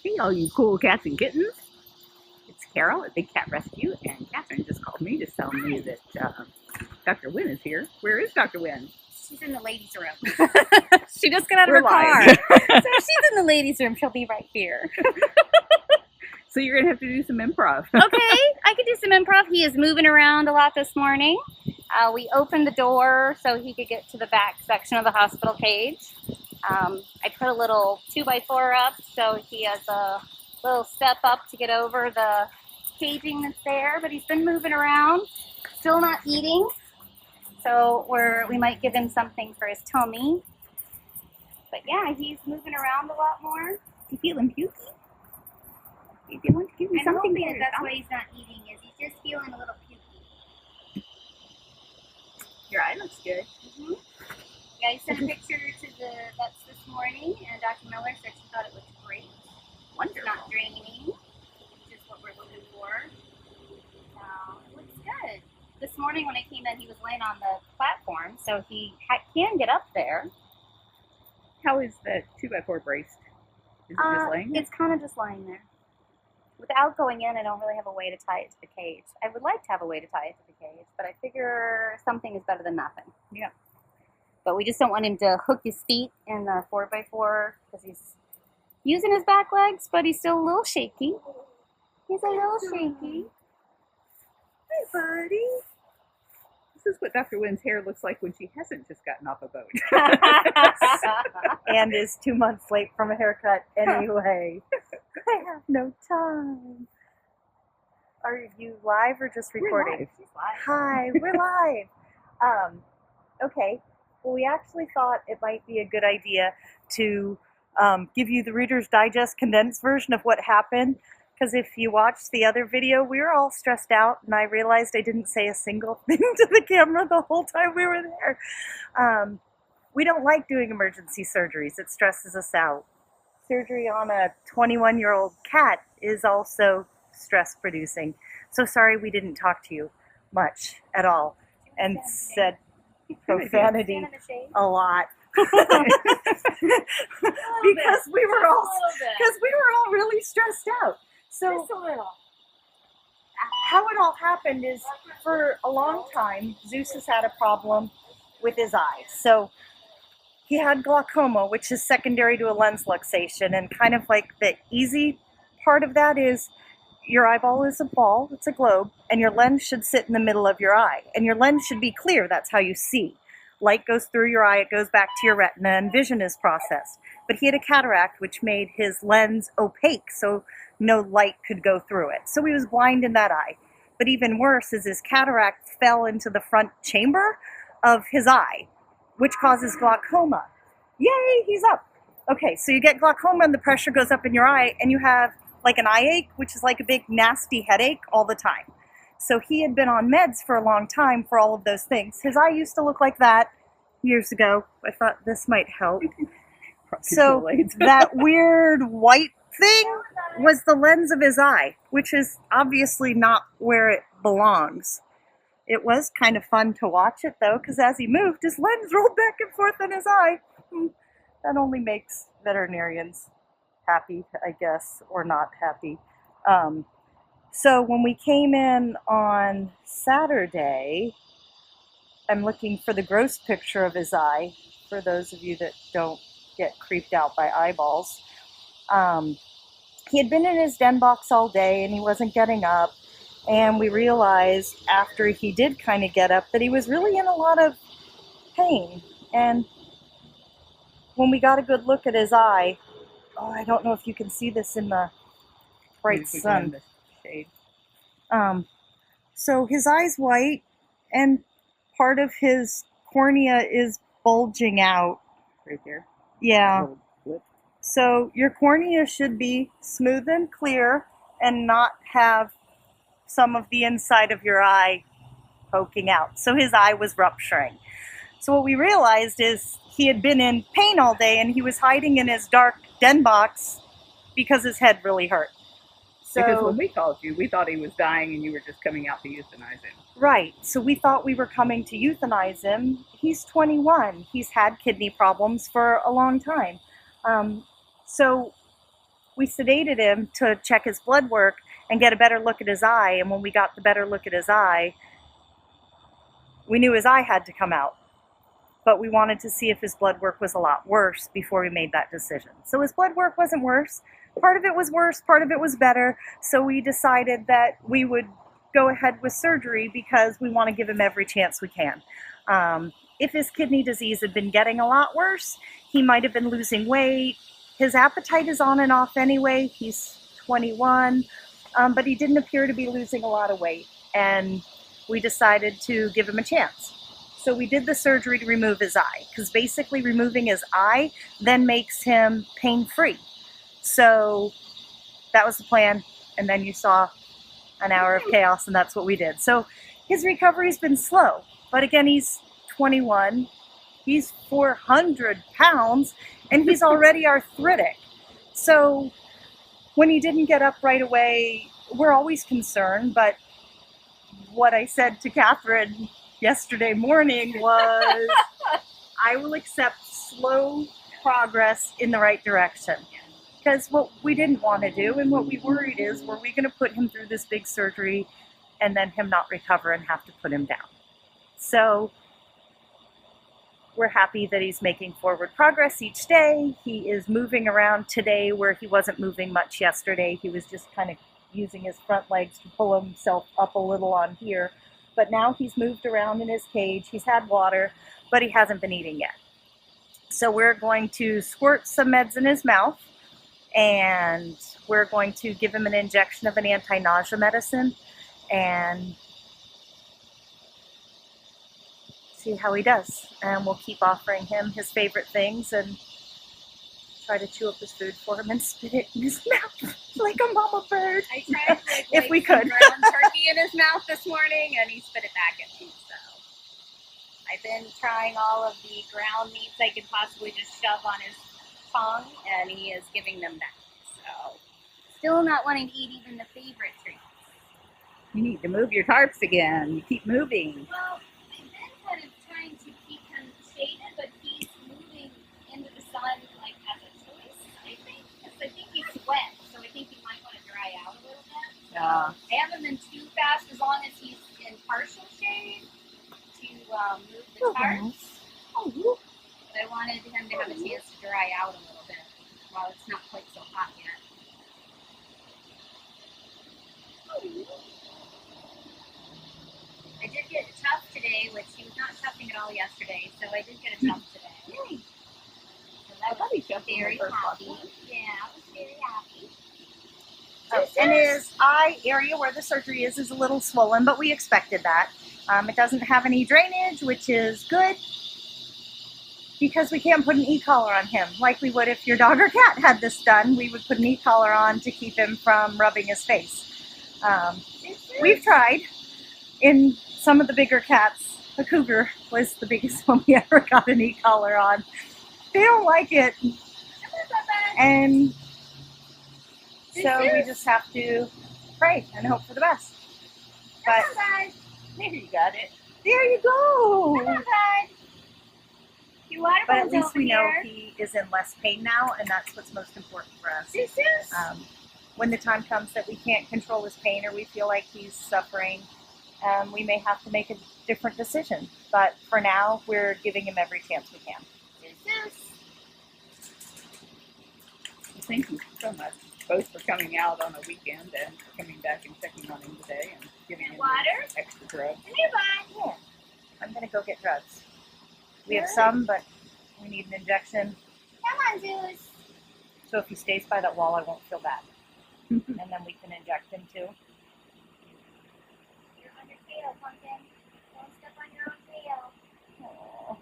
Hey, all you cool cats and kittens. It's Carol at Big Cat Rescue, and Catherine just called me to tell me that Dr. Wynn is here. Where is Dr. Wynn? She's in the ladies' room. She just got out of We're her car. live. So if she's in the ladies' room, she'll be right here. So you're going to have to do some improv. Okay, I could do some improv. He is moving around a lot this morning. We opened the door so he could get to the back section of the hospital cage. I put a little 2x4 up so he has a little step up to get over the caging that's there, but he's been moving around, still not eating. So we might give him something for his tummy. But yeah, he's moving around a lot more. You feeling pukey? If you want to give me I'm something hoping for that's yourself. why he's not eating, is he's just feeling a little pukey. Your eye looks good. Yeah, I sent a picture to the vets this morning, and Dr. Miller said she thought it looked great. Wonderful. It's not draining, which is what we're looking for. It looks good. This morning when I came in, he was laying on the platform, so he can get up there. How is the 2x4 braced? Is it just laying there? It's kind of just lying there. Without going in, I don't really have a way to tie it to the cage. I would like to have a way to tie it to the cage, but I figure something is better than nothing. Yeah. But we just don't want him to hook his feet in the 4x4 because he's using his back legs, but he's still a little shaky. He's a little shaky. Hey, buddy. This is what Dr. Wynn's hair looks like when she hasn't just gotten off a boat. And is 2 months late from a haircut anyway. I have no time. Are you live or just recording? We're live. She's live. Hi, we're live. Okay. Well, we actually thought it might be a good idea to give you the Reader's Digest condensed version of what happened. Because if you watched the other video, we were all stressed out, and I realized I didn't say a single thing to the camera the whole time we were there. We don't like doing emergency surgeries. It stresses us out. Surgery on a 21-year-old cat is also stress-producing. So sorry we didn't talk to you much at all and said profanity Stand in the shade. a lot. Because we were all really stressed out. So Just a little. how it all happened is, for a long time, Zeus has had a problem with his eyes. So he had glaucoma, which is secondary to a lens luxation, and kind of like the easy part of that is your eyeball is a ball, it's a globe, and your lens should sit in the middle of your eye, and your lens should be clear. That's how you see. Light goes through your eye, it goes back to your retina, and vision is processed. But he had a cataract, which made his lens opaque, so no light could go through it. So he was blind in that eye. But even worse is his cataract fell into the front chamber of his eye, which causes glaucoma. Yay, he's up. Okay, so you get glaucoma and the pressure goes up in your eye, and you have like an eye ache, which is like a big nasty headache all the time. So he had been on meds for a long time for all of those things. His eye used to look like that years ago. I thought this might help. So that weird white thing was the lens of his eye, which is obviously not where it belongs. It was kind of fun to watch it though, because as he moved, his lens rolled back and forth in his eye. That only makes veterinarians happy, I guess, or not happy. So when we came in on Saturday, I'm looking for the gross picture of his eye, for those of you that don't get creeped out by eyeballs. He had been in his den box all day and he wasn't getting up, and we realized after he did kind of get up that he was really in a lot of pain. And when we got a good look at his eye, I don't know if you can see this in the bright sun. Shade. So his eye's white, and part of his cornea is bulging out. Right there. Yeah. Little blip. So your cornea should be smooth and clear and not have some of the inside of your eye poking out. So his eye was rupturing. So what we realized is he had been in pain all day, and he was hiding in his dark den box because his head really hurt. So, Because when we called you, we thought he was dying and you were just coming out to euthanize him. right. So we thought we were coming to euthanize him. He's 21. He's had kidney problems for a long time. So we sedated him to check his blood work and get a better look at his eye. And when we got the better look at his eye, we knew his eye had to come out. But we wanted to see if his blood work was a lot worse before we made that decision. So his blood work wasn't worse. Part of it was worse, part of it was better. So we decided that we would go ahead with surgery because we want to give him every chance we can. If his kidney disease had been getting a lot worse, he might have been losing weight. His appetite is on and off anyway. He's 21, but he didn't appear to be losing a lot of weight. And we decided to give him a chance. So we did the surgery to remove his eye, because basically removing his eye then makes him pain-free. So that was the plan, and then you saw an hour of chaos, and that's what we did. So his recovery's been slow, but again, he's 21, he's 400 pounds, and he's already arthritic. So when he didn't get up right away, we're always concerned, but what I said to Catherine yesterday morning was, I will accept slow progress in the right direction. Because what we didn't want to do and what we worried is, were we going to put him through this big surgery and then him not recover and have to put him down? So we're happy that he's making forward progress each day. He is moving around today where he wasn't moving much yesterday. He was just kind of using his front legs to pull himself up a little on here. But now he's moved around in his cage. He's had water, but he hasn't been eating yet. So we're going to squirt some meds in his mouth, and we're going to give him an injection of an anti-nausea medicine and see how he does. And we'll keep offering him his favorite things and try to chew up his food for him and spit it in his mouth like a mama bird. I tried to like, if we could. ground turkey in his mouth this morning, and he spit it back at me. So I've been trying all of the ground meats I could possibly just shove on his tongue, and he is giving them back. So still not wanting to eat even the favorite treats. You need to move your tarps again. You keep moving. Well, I've been kind of trying to keep him shaded, but he's moving into the sun like as a choice, I think. Because I think he's wet, so I think he might want to dry out a little bit. Yeah. I haven't been too fast as long as he's in partial shade to move the tarps. Oh, But I wanted him to have a chance to dry out a little bit while it's not quite so hot yet. I did get a tuft today, which he was not tufting at all yesterday, so I did get a tuft today. So that was very happy. Yeah, I was very happy. and his eye area where the surgery is a little swollen, but we expected that. It doesn't have any drainage, which is good, because we can't put an e-collar on him like we would if your dog or cat had this done. We would put an e-collar on to keep him from rubbing his face. We've tried. In some of the bigger cats, the cougar was the biggest one we ever got an e-collar on. They don't like it, and so we just have to pray and hope for the best. But there you got it. There you go. Your water But at bottle's least over we know here. he is in less pain now, and that's what's most important for us. Zeus. When the time comes that we can't control his pain or we feel like he's suffering, we may have to make a different decision. But for now, we're giving him every chance we can. Zeus. Thank you so much, both for coming out on a weekend and for coming back and checking on him today and giving him Water? extra drugs. Yeah. I'm going to go get drugs. We have some, but we need an injection. Come on, Zeus. So if he stays by that wall, I won't feel bad. And then we can inject him too. You're on your tail, pumpkin. Don't step on your own tail. Aww.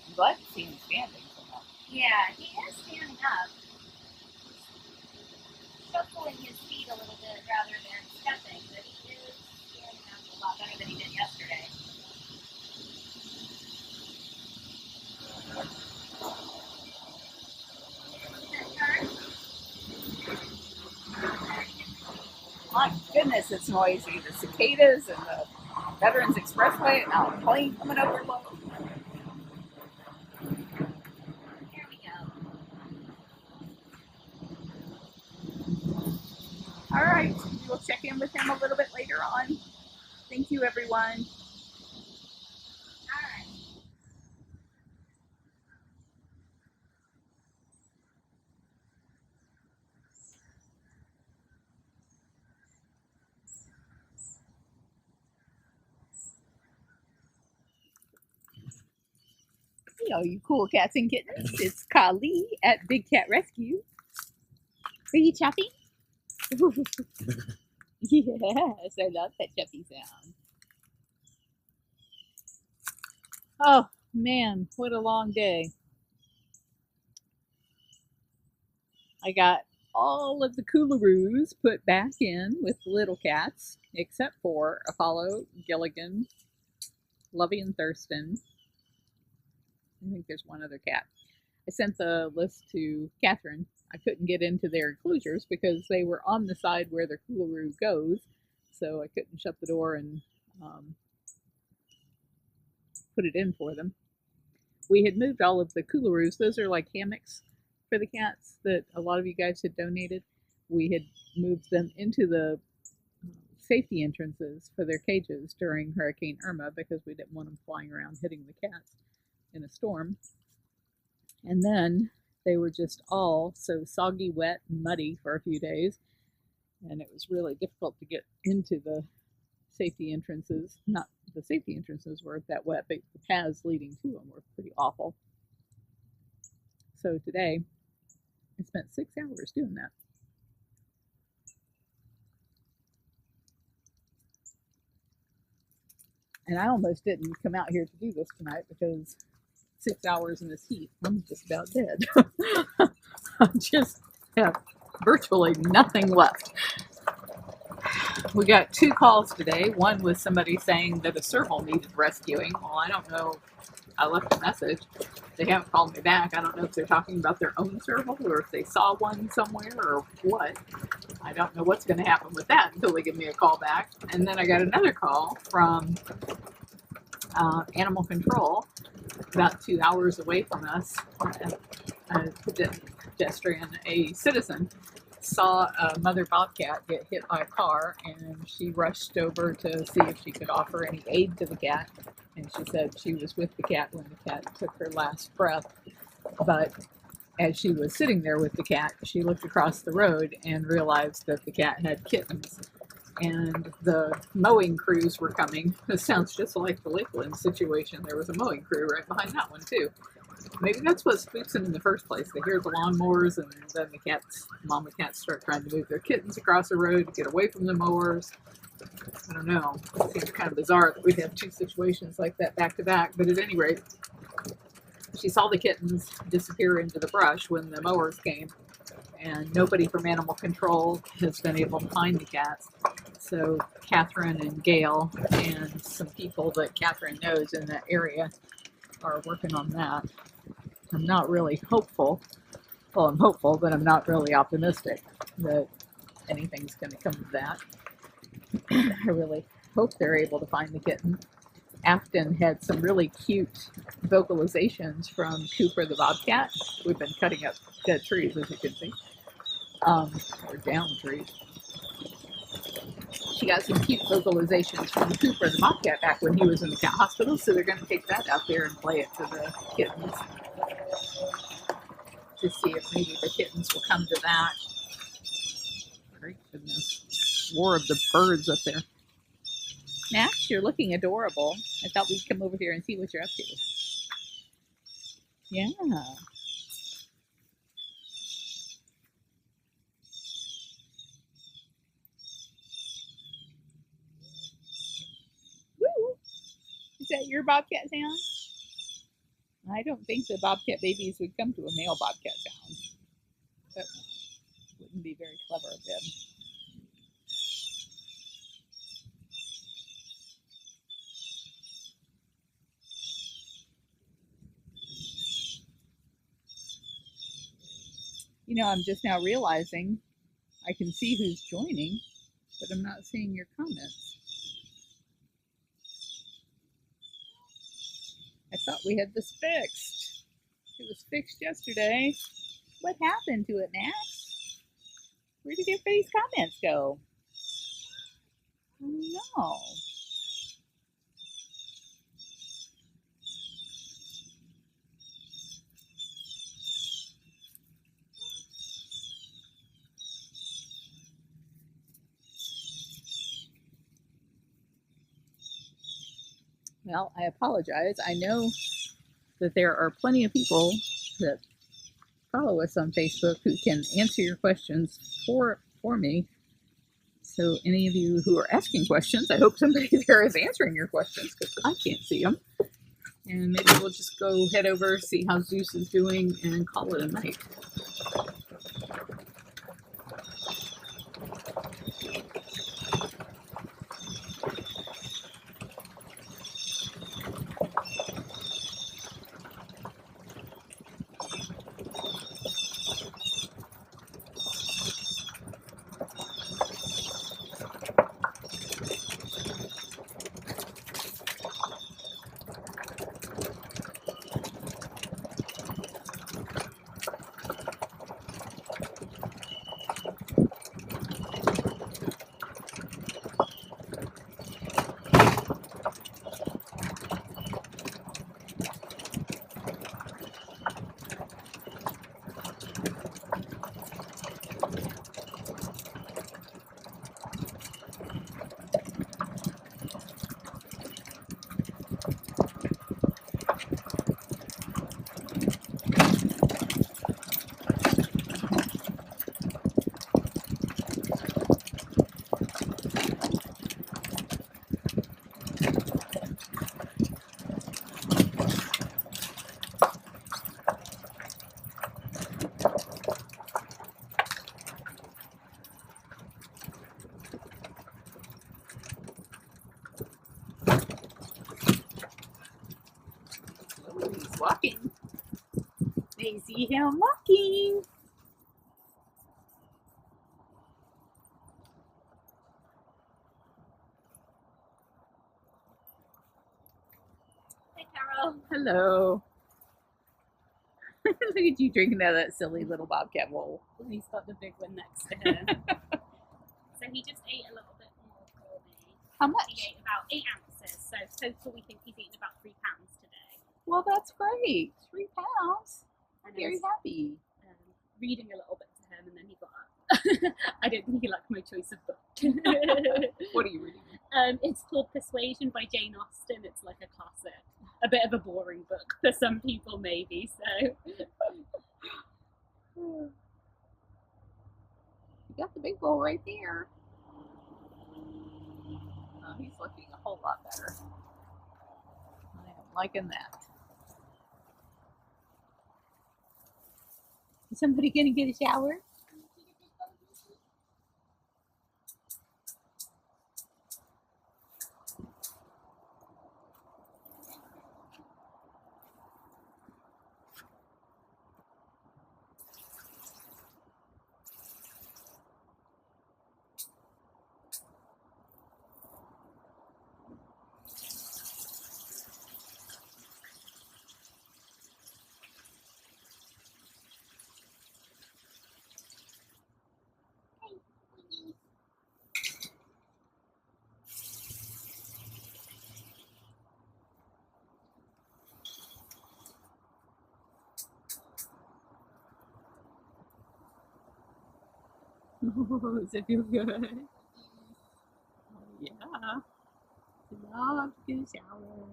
I'm glad to see him standing so much. Yeah, he is standing up. Shuffling his feet a little bit rather than stepping, but he is standing up a lot better than he did yesterday. Turn. My goodness, it's noisy. The cicadas and the Veterans Expressway, and now a plane coming over low. Here we go. All right, we'll check in with him a little bit later on. Thank you, everyone. All right. Hey, all you cool cats and kittens. It's Kali at Big Cat Rescue. Are you choppy? Yes, I love that choppy sound. Oh, man, what a long day. I got all of the coolaroos put back in with the little cats, except for Apollo, Gilligan, Lovey and Thurston. I think there's one other cat. I sent the list to Catherine. I couldn't get into their enclosures because they were on the side where their coolaroo goes, so I couldn't shut the door and put it in for them. We had moved all of the coolaroos. Those are like hammocks for the cats that a lot of you guys had donated. We had moved them into the safety entrances for their cages during Hurricane Irma because we didn't want them flying around hitting the cats in a storm. And then they were just all so soggy, wet, and muddy for a few days, and it was really difficult to get into the safety entrances. Not the safety entrances weren't that wet, but the paths leading to them were pretty awful. So today, I spent 6 hours doing that. And I almost didn't come out here to do this tonight because 6 hours in this heat, I'm just about dead. I just have virtually nothing left. We got 2 calls today. One was somebody saying that a serval needed rescuing. Well, I don't know. I left a message. They haven't called me back. I don't know if they're talking about their own serval or if they saw one somewhere or what. I don't know what's going to happen with that until they give me a call back. And then I got another call from animal control about 2 hours away from us. A pedestrian, a citizen, saw a mother bobcat get hit by a car, and she rushed over to see if she could offer any aid to the cat. And she said she was with the cat when the cat took her last breath. But as she was sitting there with the cat, she looked across the road and realized that the cat had kittens. And the mowing crews were coming. This sounds just like the Lakeland situation. There was a mowing crew right behind that one, too. Maybe that's what spooks them in the first place. They hear the lawnmowers, and then the mama cats start trying to move their kittens across the road to get away from the mowers. I don't know. It seems kind of bizarre that we'd have 2 situations like that back to back. But at any rate, she saw the kittens disappear into the brush when the mowers came. And nobody from animal control has been able to find the cats. So Catherine and Gail and some people that Catherine knows in that area are working on that. I'm not really hopeful. Well, I'm hopeful, but I'm not really optimistic that anything's going to come of that. I really hope they're able to find the kitten. Afton had some really cute vocalizations from Cooper the bobcat. We've been cutting up dead trees, as you can see, or down trees. She got some cute vocalizations from Cooper the bobcat back when he was in the cat hospital, so they're going to take that out there and play it to the kittens to see if maybe the kittens will come to that. Great goodness. War of the birds up there. Max, you're looking adorable. I thought we'd come over here and see what you're up to. Yeah. Woo! Is that your bobcat sound? I don't think the bobcat babies would come to a male bobcat sound. That wouldn't be very clever of them. You know, I'm just now realizing I can see who's joining. but I'm not seeing your comments. I thought we had this fixed. It was fixed yesterday. What happened to it, Max? Where did your face comments go? No. Well, I apologize. I know that there are plenty of people that follow us on Facebook who can answer your questions for me. So any of you who are asking questions, I hope somebody there is answering your questions because I can't see them. And maybe we'll just go head over, see how Zeus is doing, and call it a night. He's walking. They see him walking. Hey, Carol. Hello. Look at you drinking out of that silly little bobcat bowl. He's got the big one next to him. So he just ate a little bit more for me. How He much? ate about 8 ounces. So total we think he's eaten about 3 pounds today. Well, that's great. 3 pounds. I'm And I very was happy. reading a little bit to him and then he got up. I don't think he liked my choice of book. What are you reading? It's called Persuasion by Jane Austen. It's like a classic. A bit of a boring book for some people maybe, so. You got the big bowl right there. Oh, he's looking a whole lot better. I am liking that. Is somebody gonna get a shower? Oh, does it feel good? Oh, yeah. Love to get a shower.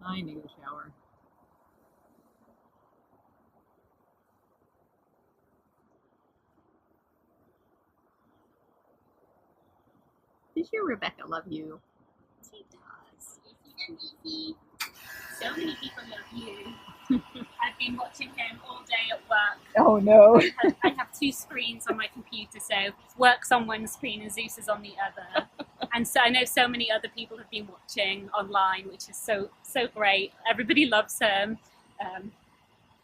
I need a shower. Does your Rebecca love you? She does. So many people love you. I've been watching him all day at work. Oh no. I have 2 screens on my computer, so work's on one screen and Zeus is on the other. And so I know so many other people have been watching online, which is so great. Everybody loves him.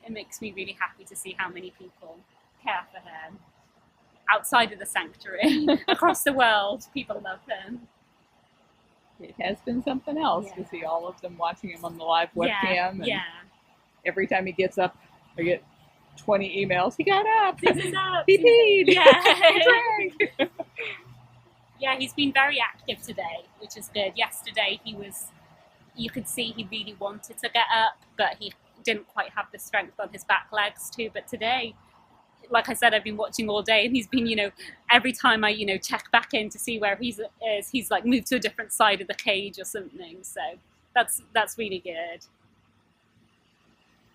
It makes me really happy to see how many people care for him. outside of the sanctuary. Across the world, people love him. It has been something else to see all of them watching him on the live webcam. And every time he gets up, I get 20 emails. He got up. This is up. He peed. Yeah. Yeah, he's been very active today, which is good. Yesterday you could see he really wanted to get up, but he didn't quite have the strength on his back legs too. But today, like I said, I've been watching all day, and he's been, every time I, check back in to see where he's like moved to a different side of the cage or something. So that's really good.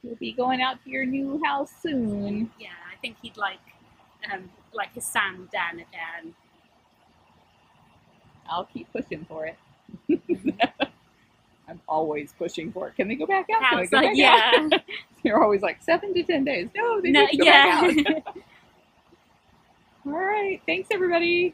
You'll be going out to your new house soon. Yeah, I think he'd like his sand den again. I'll keep pushing for it. I'm always pushing for it. Can they go back out? Can they go back out? You're always like 7 to 10 days. No, they need to go back out. All right. Thanks, everybody.